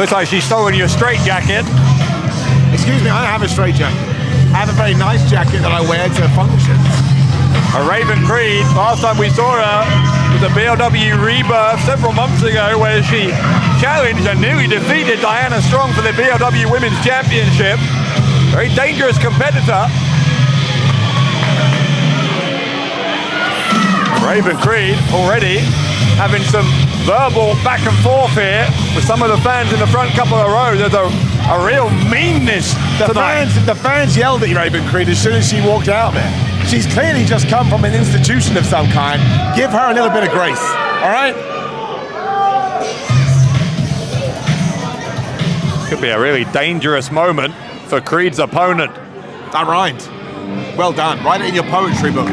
Looks like she's stolen your straight jacket. Excuse me, I don't have a straight jacket. I have a very nice jacket that I wear to functions. Raven Creed, last time we saw her was a BLW Rebirth several months ago where she challenged and nearly defeated Diana Strong for the BLW Women's Championship. Very dangerous competitor. Raven Creed already having some verbal back and forth here with some of the fans in the front couple of rows. There's a real meanness tonight. The fans yelled at Raven Creed as soon as she walked out there. She's clearly just come from an institution of some kind. Give her a little bit of grace, all right? Could be a really dangerous moment for Creed's opponent. That rhymed. Well done. Write it in your poetry book.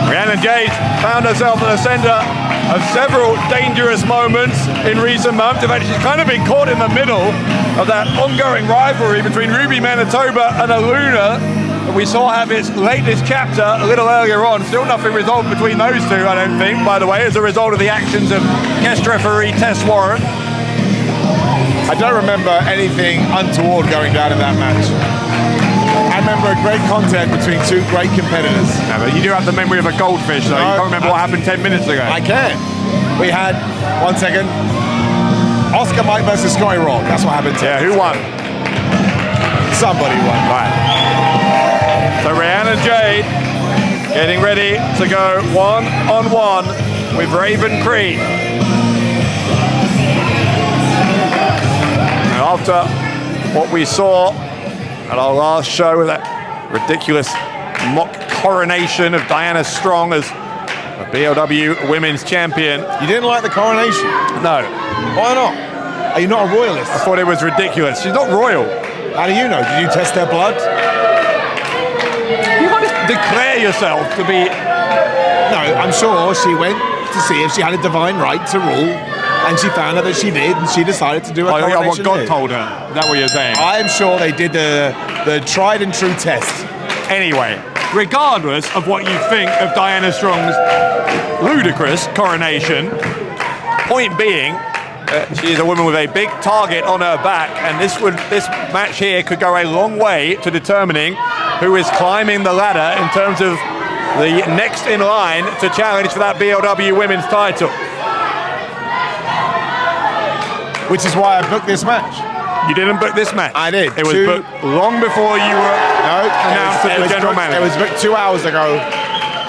Rhiannon Jade found herself at the center of several dangerous moments in recent months. In fact, she's kind of been caught in the middle of that ongoing rivalry between Ruby Manitoba and Aluna that we saw have its latest chapter a little earlier on. Still nothing resolved between those two, I don't think, by the way, as a result of the actions of guest referee Tess Warren. I don't remember anything untoward going down in that match. I remember a great contact between two great competitors. Yeah, but you do have the memory of a goldfish, though. You can't remember what happened 10 minutes ago. I can. We had, 1 second, Oscar Mike versus Scotty Rock. That's what happened. Yeah, who won? Somebody won. Right. So Rhiannon Jade getting ready to go one-on-one with Raven Creed. And after what we saw at our last show with that ridiculous mock coronation of Diana Strong as a BLW Women's Champion. You didn't like the coronation? No. Why not? Are you not a royalist? I thought it was ridiculous. She's not royal. How do you know? Did you test their blood? You can't just declare yourself to be... No, I'm sure she went to see if she had a divine right to rule, and she found out that she did, and she decided to do a coronation. What God told her. Is that what you're saying? I'm sure they did the tried and true test. Anyway, regardless of what you think of Diana Strong's ludicrous coronation, point being, she is a woman with a big target on her back, and this match here could go a long way to determining who is climbing the ladder in terms of the next in line to challenge for that BLW Women's title. Which is why I booked this match. You didn't book this match? I did. It was booked long before you were announced as general manager. It was booked 2 hours ago.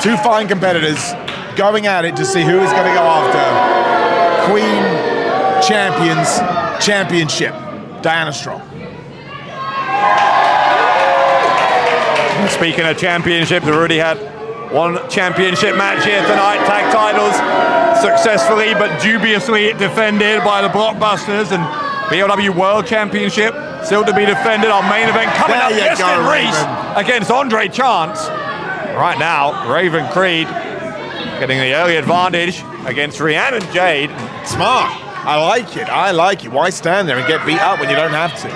Two fine competitors going at it to see who is going to go after Queen Champions Championship, Diana Strong. Speaking of championships, we've already had one championship match here tonight, tag titles successfully but dubiously defended by the Blockbusters, and BLW World Championship still to be defended. Our main event coming up, Justin Reese against Andre Chance. Right now, Raven Creed getting the early advantage against Rhiannon Jade. Smart. I like it. I like it. Why stand there and get beat up when you don't have to?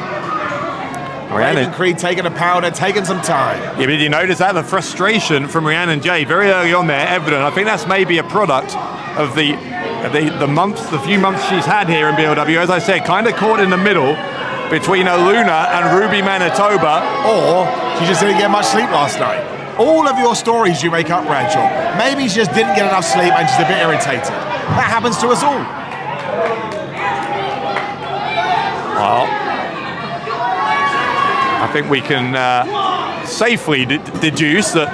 Raven Creed taking a powder, taking some time. Yeah, but did you notice that? The frustration from Rhiannon Jade very early on there, evident. I think that's maybe a product of the few months she's had here in BLW. As I said, kind of caught in the middle between Aluna and Ruby Manitoba. Or she just didn't get much sleep last night. All of your stories you make up, Bradshaw. Maybe she just didn't get enough sleep and she's a bit irritated. That happens to us all. Well, I think we can safely deduce that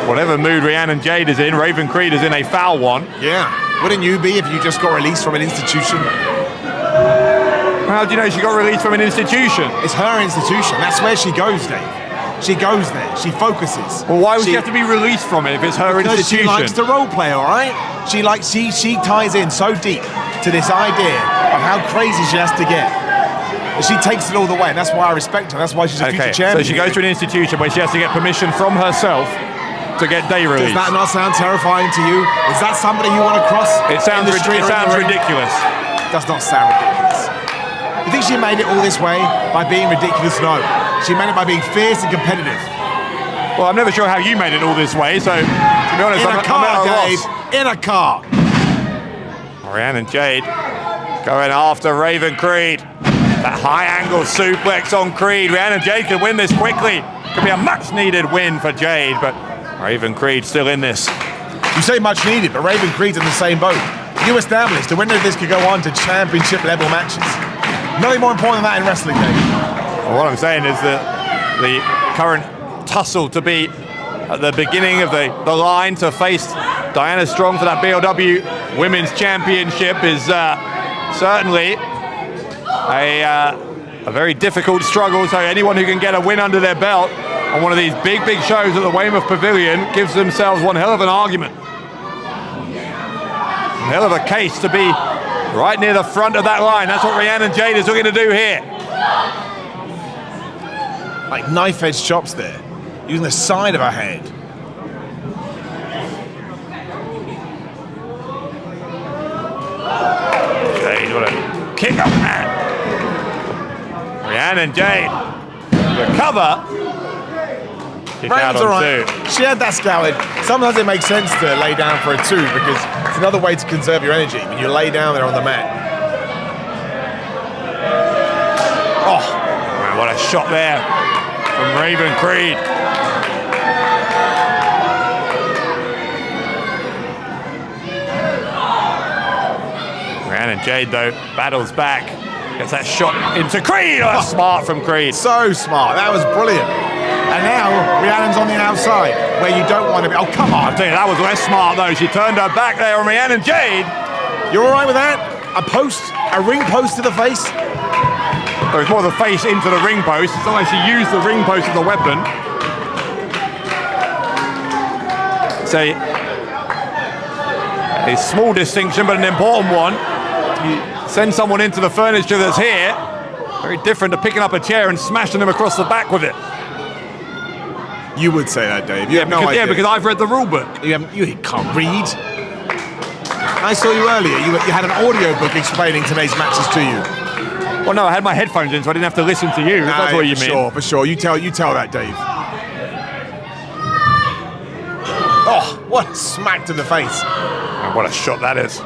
whatever mood Rhiannon Jade is in, Raven Creed is in a foul one. Yeah. Wouldn't you be if you just got released from an institution? How do you know she got released from an institution? It's her institution. That's where she goes, Dave. She goes there. She focuses. Well, why would she have to be released from it if it's her institution? Because she likes to role play, all right? She ties in so deep to this idea of how crazy she has to get. She takes it all the way, and that's why I respect her. That's why she's a future champion. So she goes to an institution where she has to get permission from herself to get day release. Does that not sound terrifying to you? Is that somebody you want to cross? It sounds ridiculous. Does not sound ridiculous. You think she made it all this way by being ridiculous? No. She made it by being fierce and competitive. Well, I'm never sure how you made it all this way, so to be honest, I'm at a loss. In a car. Rhiannon Jade going after Raven Creed. That high angle suplex on Creed. Rhiannon Jade could win this quickly. Could be a much needed win for Jade, but Raven Creed still in this. You say much needed, but Raven Creed's in the same boat. You established the winner of this could go on to championship level matches. Nothing more important than that in wrestling, Dave. Well, what I'm saying is that the current tussle to be at the beginning of the line to face Diana Strong for that BLW Women's Championship is certainly a very difficult struggle. So anyone who can get a win under their belt on one of these big shows at the Weymouth Pavilion gives themselves one hell of an argument. A hell of a case to be right near the front of that line. That's what Rhiannon Jade is looking to do here. Like knife-edge chops there, using the side of her head. Jade, what a kick up, man. Rhiannon Jade, recover. Kick out on two. She had that scouted. Sometimes it makes sense to lay down for a two because it's another way to conserve your energy when you lay down there on the mat. Oh, man, what a shot there from Raven Creed. Rhiannon Jade, though, battles back. Gets that shot into Creed. Oh, smart from Creed. So smart. That was brilliant. And now Rhiannon's on the outside, where you don't want to be. Oh, come on. I tell you, that was less smart, though. She turned her back there on Rhiannon Jade. You're all right with that? A post? A ring post to the face? There was more the face into the ring post. It's not like she used the ring post as a weapon. So, a small distinction, but an important one. You send someone into the furniture that's here. Very different to picking up a chair and smashing them across the back with it. You would say that, Dave. You have no idea. Yeah, because I've read the rule book. You can't read. I saw you earlier. You had an audio book explaining today's matches to you. Well, no, I had my headphones in, so I didn't have to listen to you. That's what you mean. For sure. You tell that, Dave. Oh, what a smack to the face. And what a shot that is.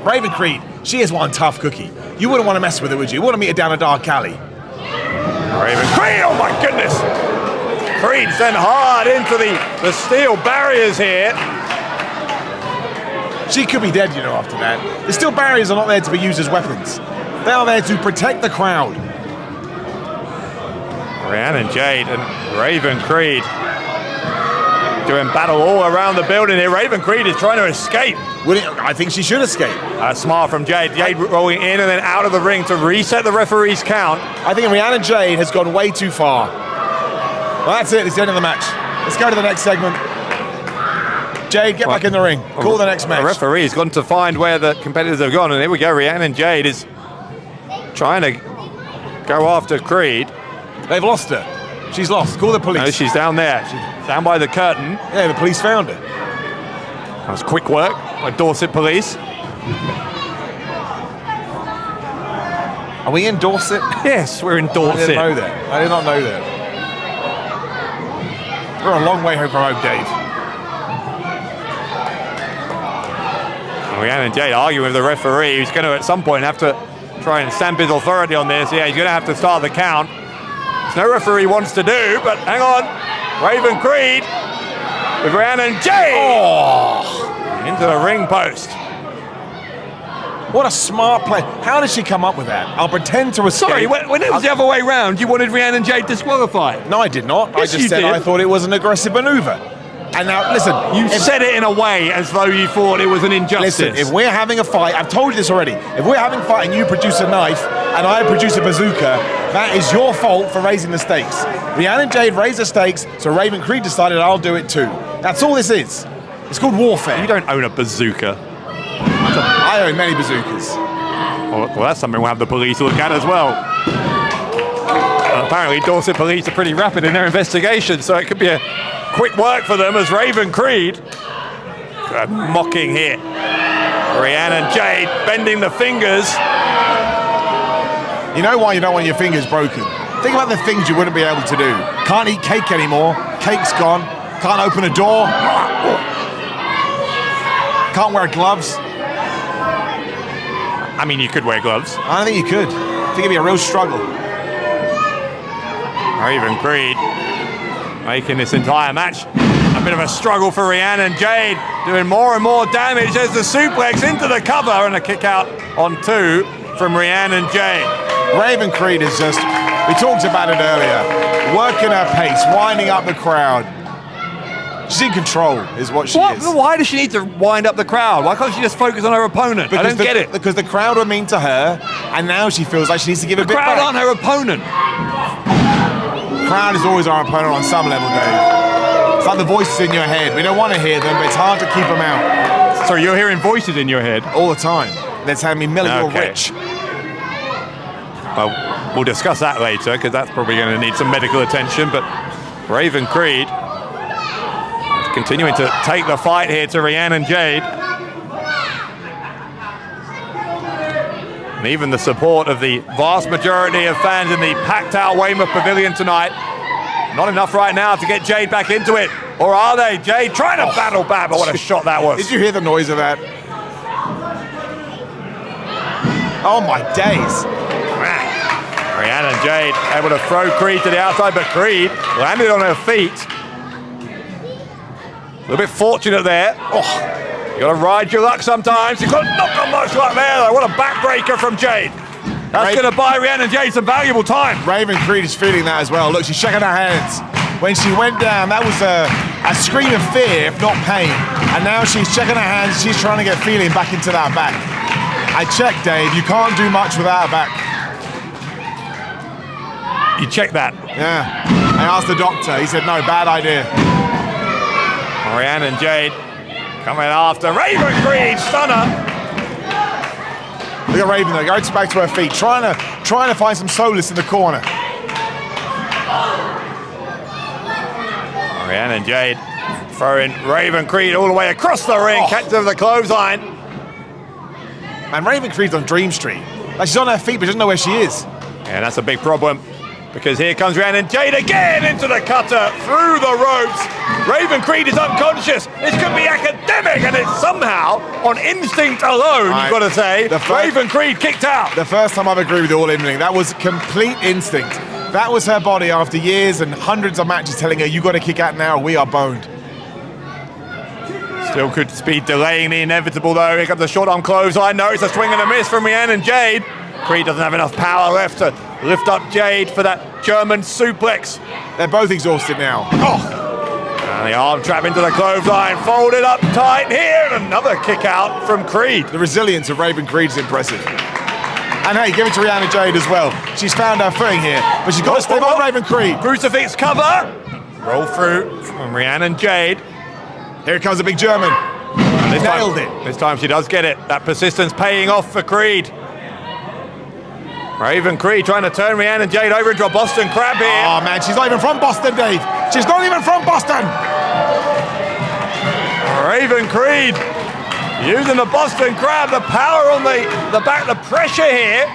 Raven Creed, she is one tough cookie. You wouldn't want to mess with her, would you? You want to meet her down a dark alley. Raven Creed, oh my goodness. Creed sent hard into the steel barriers here. She could be dead, you know, after that. The steel barriers are not there to be used as weapons. They are there to protect the crowd. Rhiannon Jade and Raven Creed doing battle all around the building here. Raven Creed is trying to escape. I think she should escape. Smart from Jade. Jade rolling in and then out of the ring to reset the referee's count. I think Rhiannon Jade has gone way too far. Well, that's it. It's the end of the match. Let's go to the next segment. Jade, get back in the ring. Call the next match. The referee's gone to find where the competitors have gone, and here we go. Rhiannon Jade is trying to go after Creed. They've lost her. She's lost. Call the police. No, she's down there. She's down by the curtain. Yeah, the police found her. That was quick work by Dorset Police. Are we in Dorset? Yes, we're in Dorset. I didn't know that. I did not know that. We're a long way home from home, Dave. Rhiannon Jade arguing with the referee, who's going to at some point have to try and stamp his authority on this. Yeah, he's going to have to start the count. There's no referee wants to do, but hang on. Raven Creed with Rhiannon Jade. Oh, into the ring post. What a smart play. How did she come up with that? I'll pretend to escape. Sorry, when it was the other way round, you wanted Rhiannon Jade disqualified. No, I did not. Yes, I just said did. I thought it was an aggressive maneuver. And now, listen. You said it in a way as though you thought it was an injustice. Listen, if we're having a fight, I've told you this already. If we're having a fight and you produce a knife and I produce a bazooka, that is your fault for raising the stakes. Rhiannon Jade raised the stakes, so Raven Creed decided I'll do it too. That's all this is. It's called warfare. You don't own a bazooka. I own many bazookas. Well, that's something we'll have the police look at as well. Apparently, Dorset Police are pretty rapid in their investigation, so it could be a quick work for them as Raven Creed. Good mocking here. Rhiannon Jade bending the fingers. You know why you don't want your fingers broken? Think about the things you wouldn't be able to do. Can't eat cake anymore. Cake's gone. Can't open a door. Can't wear gloves. I mean, you could wear gloves. I don't think you could. I think it'd be a real struggle. Raven Creed making this entire match a bit of a struggle for Rhiannon Jade, doing more and more damage as the suplex into the cover and a kick out on 2 from Rhiannon Jade. Raven Creed is just, we talked about it earlier, working her pace, winding up the crowd. She's in control, is what she is. Why does she need to wind up the crowd? Why can't she just focus on her opponent? Because I don't get it. Because the crowd were mean to her, and now she feels like she needs to give a bit back. The crowd aren't her opponent. Crowd is always our opponent on some level, Dave. It's like the voices in your head. We don't want to hear them, but it's hard to keep them out. So you're hearing voices in your head? All the time. They're telling me, Millie, you're rich. Well, we'll discuss that later, because that's probably going to need some medical attention, but Raven Creed continuing to take the fight here to Rhiannon Jade. And even the support of the vast majority of fans in the packed-out Weymouth Pavilion tonight. Not enough right now to get Jade back into it. Or are they? Jade trying to battle back, but what a shot that was. Did you hear the noise of that? Oh my days. Rhiannon Jade able to throw Creed to the outside, but Creed landed on her feet. A little bit fortunate there. You gotta ride your luck sometimes. You've got not got much luck there though. What a backbreaker from Jade. That's gonna buy Rhiannon Jade some valuable time. Raven Creed is feeling that as well. Look, she's checking her hands. When she went down, that was a scream of fear, if not pain. And now she's checking her hands. She's trying to get feeling back into that back. I checked, Dave. You can't do much without a back. You checked that? Yeah. I asked the doctor. He said, no, bad idea. Rhiannon Jade coming after Raven Creed, stunner. Look at Raven though, goes back to her feet, trying to find some solace in the corner. Rhiannon Jade throwing Raven Creed all the way across the ring, catches her with the clothesline. And Raven Creed's on Dream Street. Like she's on her feet, but she doesn't know where she is. Yeah, that's a big problem. Because here comes Rhiannon Jade again into the cutter, through the ropes. Raven Creed is unconscious. This could be academic, and it's somehow, on instinct alone, you've got to say, Raven Creed kicked out. The first time I've agreed with you all evening. That was complete instinct. That was her body after years and hundreds of matches telling her, you got to kick out now, we are boned. Still could be delaying the inevitable, though. Here comes the short arm clothesline. No, it's a swing and a miss from Rhiannon Jade. Creed doesn't have enough power left to lift up Jade for that German suplex. They're both exhausted now. And the arm trap into the clothesline, folded up tight here, and another kick out from Creed. The resilience of Raven Creed is impressive. And hey, give it to Rhiannon Jade as well. She's found her footing here, but she's got to stay on Raven Creed. Crucifix cover. Roll through from Rhiannon Jade. Here comes a big German. Nailed it. This time she does get it. That persistence paying off for Creed. Raven Creed trying to turn Rhiannon Jade over into a Boston Crab here. Oh man, she's not even from Boston, Dave. She's not even from Boston. Raven Creed using the Boston Crab, the power on the back, the pressure here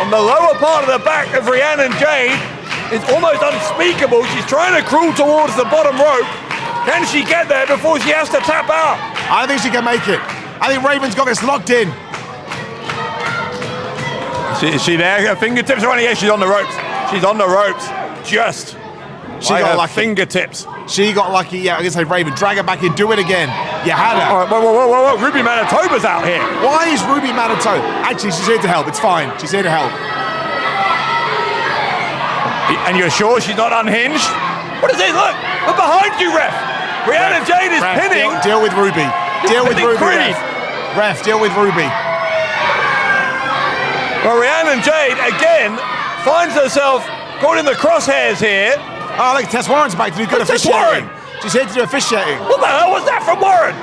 on the lower part of the back of Rhiannon Jade is almost unspeakable. She's trying to crawl towards the bottom rope. Can she get there before she has to tap out? I think she can make it. I think Raven's got this locked in. Is she there? Her fingertips are on. Yeah, she's on the ropes. She's on the ropes. Just. She got lucky. Fingertips. She got lucky. Yeah, I can say Raven, drag her back in, do it again. You had her. All right, whoa. Ruby Manitoba's out here. Why is Ruby Manitoba? Actually, she's here to help. It's fine. She's here to help. And you're sure she's not unhinged? What is it? Look behind you, ref. Rhiannon Jade is pinning. Deal with Ruby. Deal with Ruby. Creed. Ref, deal with Ruby. Well, Rhiannon Jade, again, finds herself caught in the crosshairs here. Oh, look, Tess Warren's back to do good officiating. She's here to do officiating. What the hell was that from Warren?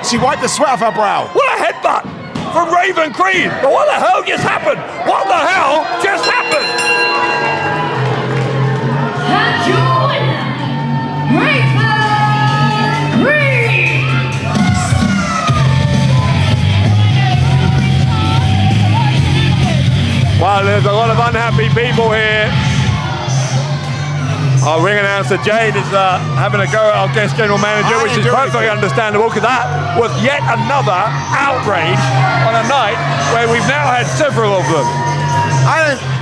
She wiped the sweat off her brow. What a headbutt from Raven Creed. But what the hell just happened? What the hell just happened? There's a lot of unhappy people here. Our ring announcer Jade is having a go at our guest general manager, which is perfectly understandable, because that was yet another outrage on a night where we've now had several of them.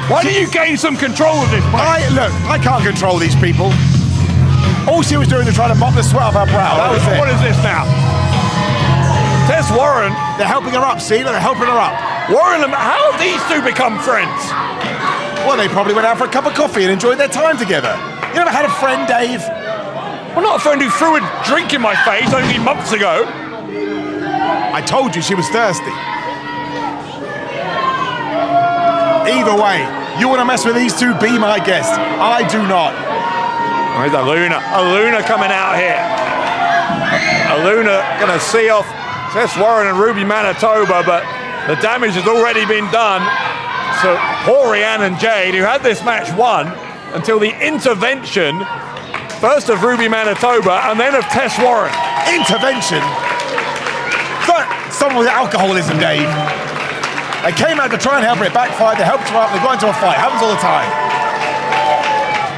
Why don't you gain some control of this place? Look, I can't control these people. All she was doing was trying to mop the sweat off her brow. That was it. What is this now? Tess Warren. They're helping her up, see? They're helping her up. Warren, how have these two become friends? Well, they probably went out for a cup of coffee and enjoyed their time together. You never had a friend, Dave? Well, not a friend who threw a drink in my face only months ago. I told you she was thirsty. Either way, you want to mess with these two, be my guest. I do not. Where's Aluna coming out here. Aluna going to see off Tess Warren and Ruby Manitoba, but the damage has already been done to poor Rhiannon Jade, who had this match won until the intervention, first of Ruby Manitoba and then of Tess Warren. Intervention? Someone with alcoholism, Dave. They came out to try and help her, it backfired, they helped her up, they got into a fight. Happens all the time.